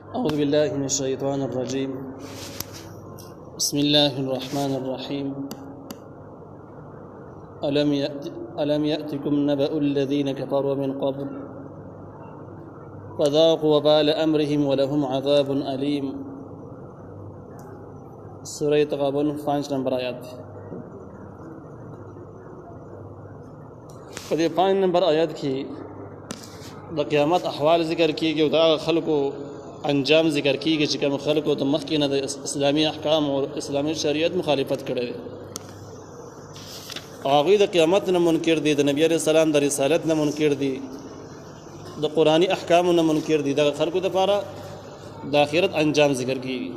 أعوذ بالله من الشيطان الرجيم. بسم الله الرحمن الرحيم. ألم يأتكم نبأ الذين كفروا من قبل فذاقوا وبال أمرهم ولهم عذاب أليم. سورة تغابن 5 نمبر آیات. په دې 5 نمبر آیات کې د قیامت احوال ذکر کیږي او دا خلکو انجام ذکر کیږي چې کوم خلکو د مخکې نه د اسلامي احکام او اسلامي شریعت مخالفت کړي دي او هغوی د قیامت نه منکر دي، د نبی علیه السلام د رسالت نه منکر دي، د قرآني احکامو نه منکر دي. دغه خلکو دپاره د آخرت انجام ذکر کیږي.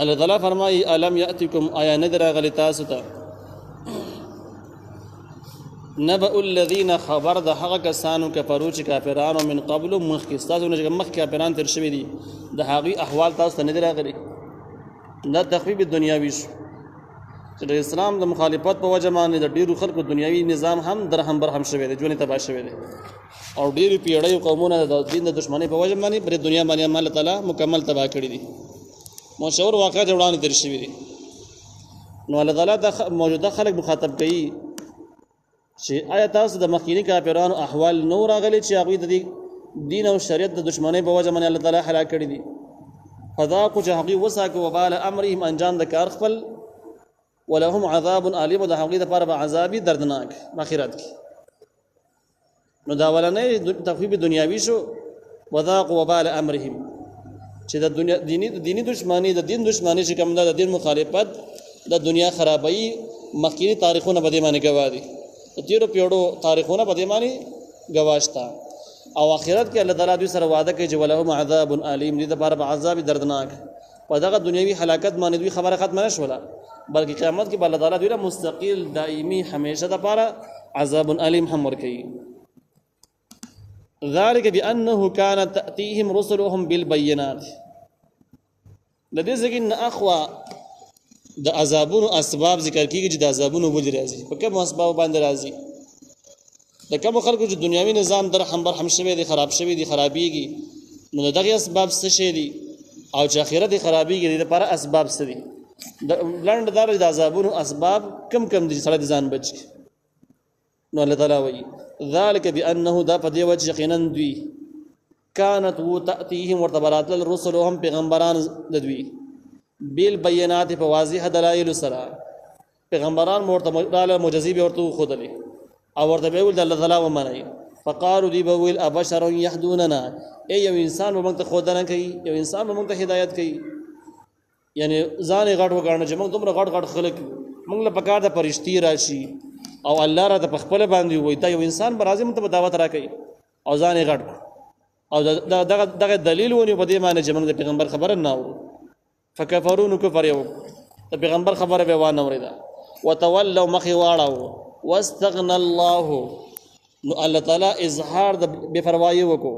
الله تعالی فرمایي الم یأتکم آیا نه دی راغلی تاسو ته نبأ الذین خبر د هغه کسانو کفرو چې کافرانو من قبل مخکې ستاسو نه چې مخکې کافران تېر شوي دي د هغوی احوال تاسو ته نه دی راغلی. دا تخفیف دنیاوي شو چې د اسلام د مخالفت په وجه باندې د ډېرو خلکو دنیاوي نظام هم درهم برهم شوی دی، ژوند یې تباه شوی دی او ډېرو پیړیو قومونه د دین د دشمنۍ په وجه باندې پرې دنیا باندې الله تعالی مکمل تباه کړي دي. مشهور واقعات وړاندې تېر شوي دي. نو الله تعالی د موجوده خلک مخاطب کوي چې آیا تاسو د مخکینی کافرانو احوال نو راغلي چې هغوی د دین او شریعت د دشمنۍ په وجه باندې الله تعالی هلاک کړي دي. فذاقوا چې هغوی وڅاکه وبال امرهم انجام د کار خپل، ولهم عذاب علیم د هغوی دپاره به عذابي دردناک آخرت کې. نو دا اولنی تخفیف دنیاوي شو، وذاقوا وبال امرهم چې د دینی دشمني د دین دشمني چې کوم ده د دین مخالفت د دنیا خرابوي مخکینی تاریخونه په دې باندې ګواه دي، تیرو پیړو تاریخونه په دې باندې ګواه شته او آخرت کې الله تعالی دوی سره وعده کوي چې ولهم عذاب علیم دې دپاره به عذاب دردناک. په دغه دنیوي هلاکت باندې دوی خبره ختمه نه شوله بلکې قیامت کې به الله تعالی دوی له مستقل دائمي همیشه دپاره عذاب علیم هم ورکوي. ذلك بأنه كانت تأتيهم رسلهم بالبينات. د دې ځکه نه اخوا د عذابونو اسباب ذکر کیږي چې د عذابونو ولې راځي، په کوم اسباب باندې راځي. د کوم خلکو چې دنیوي نظام درهم برهم شوی دی، خراب شوی دی، خرابېږي، نو دغه اسباب څه شی دي او چې آخرت خرابېږي د لپاره اسباب څه دي. د لنډ دار د عذابونو اسباب کم دي چې سړی د ځان بچ کړي. نو الله تعالی وایي ذلك بأنه دا په دې وجه یقینا دوی كانت تأتيهم ورته براتل رسلهم پیغمبران د دوی بالبينات په واضح دلایل سره پیغمبران مرته معجزې به ورته خودلې او ورته به ول د الله تعالی ومني. فقالوا دی به ویل ابشر يهدوننا ای یو انسان به موږ ته خودنه کوي، یو انسان به موږ ته هدایت کوي. یعنی ځان غټ وګڼه چې موږ دومره غټ خلک موږ له پکار د فرشتي راشي او الله را د خپل باندې وای دا یو انسان به راځي موږ ته دعوت راکړي او ځان غټ او دغه دلیل ونی په دې معنی چې موږ د پیغمبر خبره نه اورو. فکفرون کفر یو د پیغمبر خبره به وانه اوریدا وتولوا مخي واړو واستغنى الله. نو الله تعالی اظهار د بے پروايي وکړو.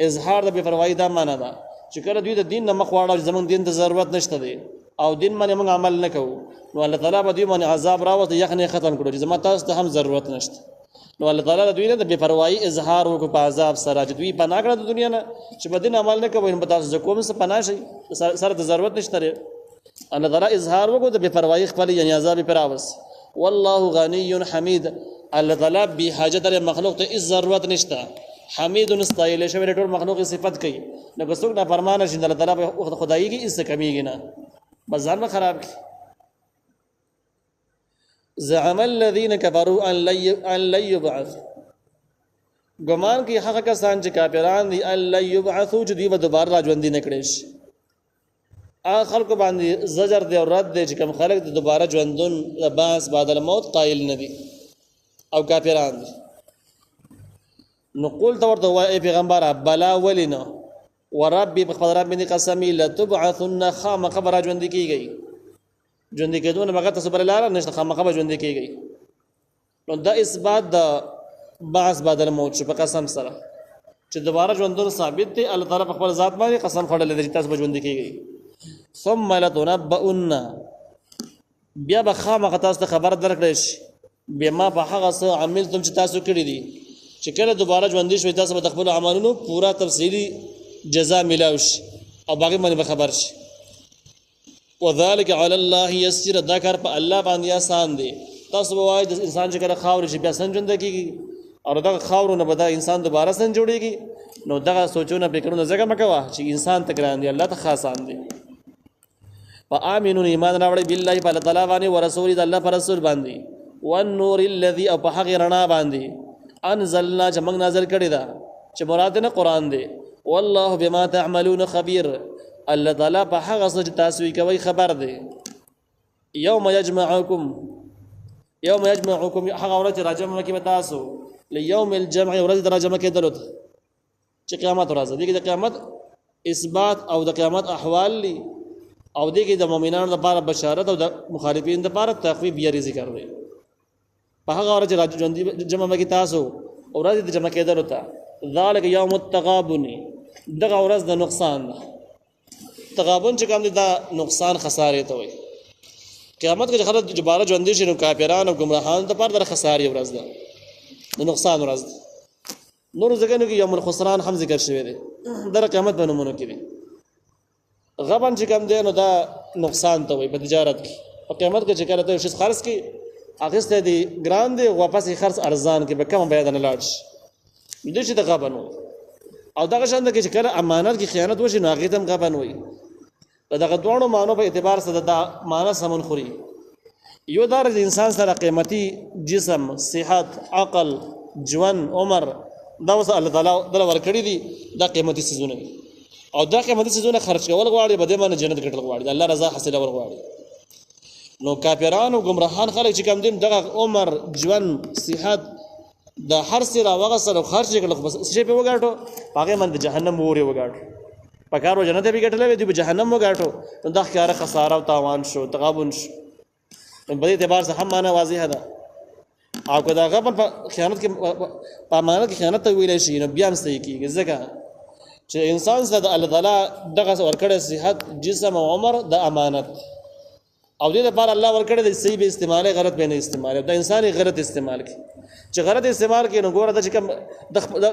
اظهار د بے پروايي دا معنی ده چې کله دوی د دین نه مخ واړو زمونږ دین ته ضرورت نشته دی او دین باندې موږ عمل نه کوو، نو الله تعالی به دوی باندې عذاب راوړي، یخنه ختم کړو چې زما تاسو ته هم ضرورت نشته. نو الله تعالی دوی نه د بے پروايي اظهار وکړو په عذاب سره چې دوی پناه کړه د دنیا نه چې په دین عمل نه کوي، نو تاسو ځکه کوم څه پناه شي سره د ضرورت نشته. الله تعالی اظهار وکړو د بے پروايي خپل یعنی عذاب پر راوس. والله غنی حمید. الله تعالی به حاجت لري مخلوق ته اس ضرورت نشته. حمید نستایل شوی ټول مخلوق صفت کوي، نو که څوک نه فرمانه شي الله تعالی په خدایي کې اس کمیږي نه، بس ځان خراب کی. زعم الذين كفروا ان لن يبعث. ګمان کوي هغه کسان چې کافران دي ان لن يبعثوا چې دوی به دوباره راژوندي نه کړي شي. هغه خلکو باندې زجر دی او رد دی چې کوم خلک د دوباره ژوندون بعث بعد الموت قائل نه دي او کافران دي. نو قول ته ورته وایي پیغمبره بلا ولینه وربي په خپل رب باندې قسمی لتبعثن خامخ به راژوندي کیږي. ژوندي کېدون هغه تاسو بل لاره نشته، خامخ به ژوندي کیږي. نو دا اثبات د بعث بعد الموت شو په قسم سره چې دوباره ژوندون ثابت دی. الله تعالی په خپل ذات باندې قسم خوړلې دی چې تاسو به ژوندي کیږي. ثم لتنبؤن بیا به خامخ تاسو ته خبر درکړئ شي بما په هغه څه عملتم چې تاسو کړی دي چې کله دوباره ژوندي شوي تاسو به د خپل عملونو پورا تفصیلی جزا ملاو شي او باقي باندې خبر شي. وذلك على الله يسير، دا کار په الله باندې آسان دی. تاسو وایي د انسان چې کله خاور شي بیا سنجند کیږي او دا خاورونه به دا انسان دوباره سن جوړيږي، نو دا سوچونه فکرونه زګه مکوه چې انسان تکران دی، الله ته خاصان دی. فآمنون ایمان راوړی بالله په الله تعالی باندې او رسول د الله پر رسول باندې، والنور الذي او په هغه رڼا باندې انزلنا چې موږ نازل کړی دا چې مراد نه قران دی. والله بما تعملون خبير، الله تعالی په هغه څه چې تاسو یې کوي خبر دی. یوم یجمعکم هغه ورځ راجمع کې تاسو لیوم الجمع، ورځ راجمع کېدلو ته چې قیامت ورځ دی. د قیامت اثبات او د قیامت احوال لی او دغه د مؤمنانو لپاره بشارت او د مخالفین لپاره تخویف یې ذکر دی. په هغه ورځ راځي جمع کې تاسو ورځ د جمع کېدلو ته، ذالک یوم التغابن، دغه ورځ د نقصان ده. تغابن چې کوم دا نقصان خسارې ته وي. قیامت کې خلک دوباره ژوند شي نو کافرانو او ګمراهانو ته پر د خسارې ورځ ده، د نقصان ورځ ده. نور ځکه کې یوم الخسران هم ذکر شوی دی، در قیامت په نومونو کې دی. غبن چې کوم دی نو دا نقصان ته وي په تجارت کې. په قیامت کې چې کله ته شي خرڅ کې اخسته دی ګران دی، واپس یې خرڅ ارزان کې به کم بیا نه لاړ شي. دې چې د غبن او دغه شان د کې چې کله امانت کې خیانت وشي نو هغه تم غبن وي. دغه دوه معنی په اعتبار سره دا معنی سمون خوري. یو دار د انسان سره قیمتي جسم، صحت، عقل، ژوند، عمر، دا وس الله تعالی دل ورکړي دي، دا قیمتي سيزونه دي او دا قیمتي سيزونه خرج کول غواړي، بده باندې جنت ګټل غواړي، الله رضا حاصل ور غواړي. نو کافرانو ګمراهان خلک چې کوم دي دغه عمر، ژوند، صحت د هر څه را وغسل خرج کړل، خو بس شي په وګاټو هغه من د جهنم ووري وګاټو پکارو جنت به ګټلې دی، په جهنم وګاټو نو دا ښکاره خساره او تاوان شو، تغابن شو. په دې اعتبار سره هم معنا واضح ده. او که دا غبن په خیانت کې په امانت کې خیانت ویل شي نو بیا هم صحیح کیږي، ځکه چې انسان سره د الله تعالی دغه ورکړې صحت، جسم او عمر د امانت او دې لپاره الله ورکړې د صحیح به استعمال، غلط به نه استعمال. دا انسان غلط استعمال کوي، چې غلط استعمال کوي نو ګوره د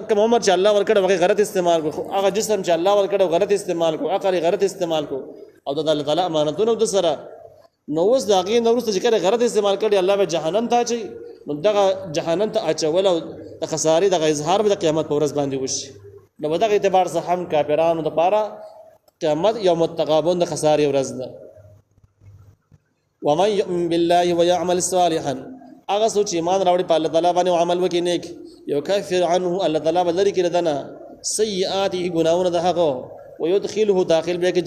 کوم عمر چې الله ورکړ هغه غلط استعمال کو، هغه جسم چې الله ورکړ غلط استعمال کو، عقل غلط استعمال کو او د الله تعالی امانتونه د سره نو اوس د هغې نه وروسته چې کله غلط استعمال کړي الله به جهنم ته اچوي. نو دغه جهنم ته اچول او د خسارې دغه اظهار به د قیامت په ورځ باندې وشي. نو په دغه اعتبار سره هم کافرانو دپاره قیامت یوم التغابن د خسارې ورځ ده. ومن یؤمن بالله ويعمل صالحا، هغه څوک چې ایمان راوړي په الله تعالی باندې او عمل وکړي نیک، یکفر عنه، الله تعالی به لرې کړي دنه سیئاته ګناهونه د هغه، ويدخله داخل به کې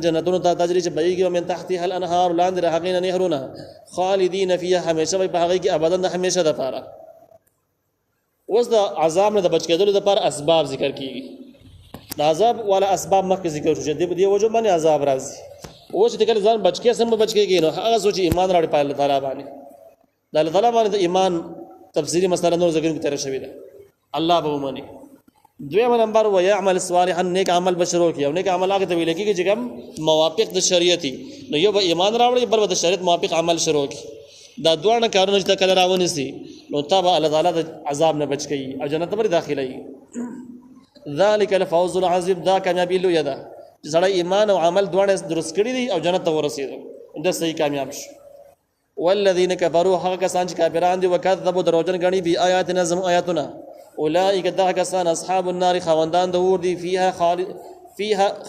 جنتونو ته تجري چې بهیږي من تحتها الانهار، لاندې د هغې نه نهرونه، خالدین فیها، همیشه به په هغې کې ابدا د همیشه دپاره. اوس د عذاب نه د بچ کېدلو دپاره اسباب ذکر کېږي. د عذاب والا اسباب مخکې ذکر شو چې د دې وجه باندې عذاب راځي. اوس چې کله ځان بچ کې سم بچ کېږي نو هغه څوک چې ایمان راوړي په الله تعالی باندې، د الله تعالی باندې د ایمان تفصیلی مسله نور ذکر کې تر شوی ده، الله به ومني. دویم نمبر و یعمل صالحا، نیک عمل بشرو کی، او نیک عمل هغه ته ویل کېږي چې کوم موافق د شریعتي، نو یو به ایمان راوړي بل به د شریعت موافق عمل شروع کی. دا دوه کارونه چې کله راونی سي نو تابع الله تعالی د عذاب نه بچ کی او جنت ته داخلي. ذالک الفوز العظیم، دا کامیابی لوی ده چې سړی ایمان او عمل دوه درست کړی دي او جنت ته ورسېدو، دا صحیح کامیاب شو. والذین کفروا، هغه کسان چې کافران دي، وکذبوا دروژن غني بی آیاتنا، زم آیاتنا، اولئک دغه کسان اصحاب النار، خواندان د اور دي، فيها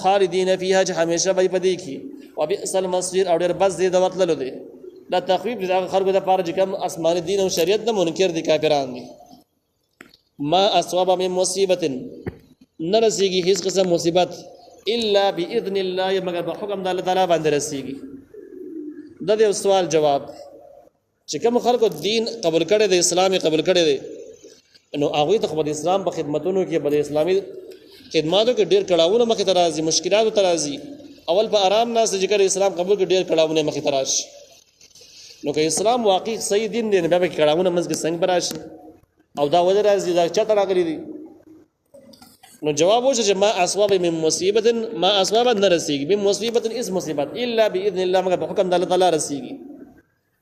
خالدین فيها، چې همیشه به پدې کې، وبئس المصير، او ډېر بس دي د وتللو دي. دا تخویف دغه خلکو لپاره چې کوم آسماني دین او شریعت نه منکر دي کافران دي. ما اصاب من مصیبت، نه رسیږي هیڅ قسم مصیبت الا باذن الله، مگر په حکم د الله تعالی باندې رسیږي. دا د سوال جواب چې کوم خلکو دین قبول کړي د اسلام قبول کړي دي نو هغه ته د اسلام په خدمتونو کې، په اسلامي خدماتو کې ډېر کړهونه مخې ته راځي، مشکلاتو ته راځي. اول په آرام ناس ذکر اسلام قبول کې ډېر کړهونه مخې ته راشي. نو که اسلام واقعي صحیح دین دی نو بیا به کړهونه منځ کې څنګه راشي او دا وجه راځي دا چاته راغلي دي. نو جواب وشو چې ما اصواب من مصیبت، ما اصواب نه رسیږي، من مصیبت اس مصیبت الا باذن الله، مگر په حکم د الله تعالی رسیږي.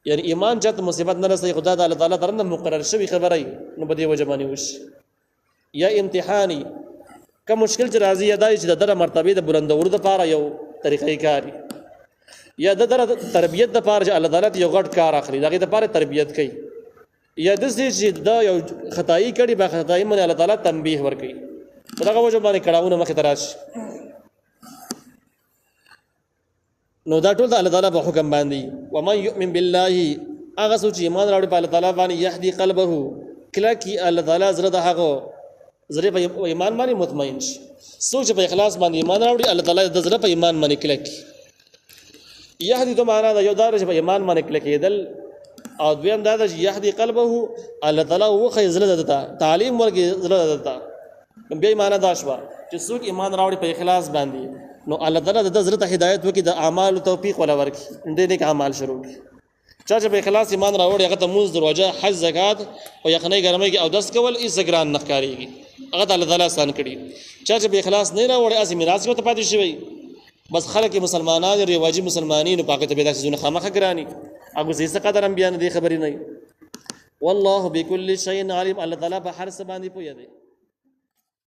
یعنی ایمان چاته مصیبت نه رسي، خدا د الله تعالی طرف نه مقرر شوی خبره نو په دې وجه باندې وشي. یا امتحاني کوم مشکل چې راځي یا دا چې د دره مرتبه د بلندولو لپاره یو طریقې کاری یا د دره تربیت لپاره چې الله تعالی یو غټ کار اخلي دغه لپاره تربیت کوي یا د دې چې دا یو خدای کړي با خدای باندې الله تعالی تنبیه ورکړي دغه وجه باندې کړهونه مخه تراش نو دا ټول د الله تعالی په حکم باندې ومن يؤمن بالله هغه سوچ ایمان راوړي په الله تعالی باندې يهدي قلبه کله کی الله تعالی زړه د هغه زړه په ایمان باندې مطمئن شي سوچ په اخلاص باندې ایمان راوړي الله تعالی د زړه په ایمان باندې کله کی يهدي ته معنا دا یو دار چې په ایمان باندې کله کېدل او دویم دا چې يهدي قلبه الله تعالی وخه زړه دتا تعلیم ورګي زړه دتا بیا معنا دا شو چې څوک ایمان راوړي په اخلاص باندې نو الله تعالی د زړه ته هدایت وکي د اعمال توفیق ولا ورکي دې نه اعمال شروع کی چا چې په اخلاص ایمان راوړي هغه ته موږ دروازه حج زکات او یقیني ګرمي کې او داس کول ای سګران نخکاریږي هغه الله تعالی آسان کړي چا چې په اخلاص نه راوړي اسی میراث کو ته پاتې شي بس خلک مسلمانان او واجب مسلمانین په هغه ته به داسې زونه خامخه ګرانی هغه زې څه قدر انبیان دي خبرې نه والله بكل شيء عليم الله تعالی په هر څه باندې پوهه دی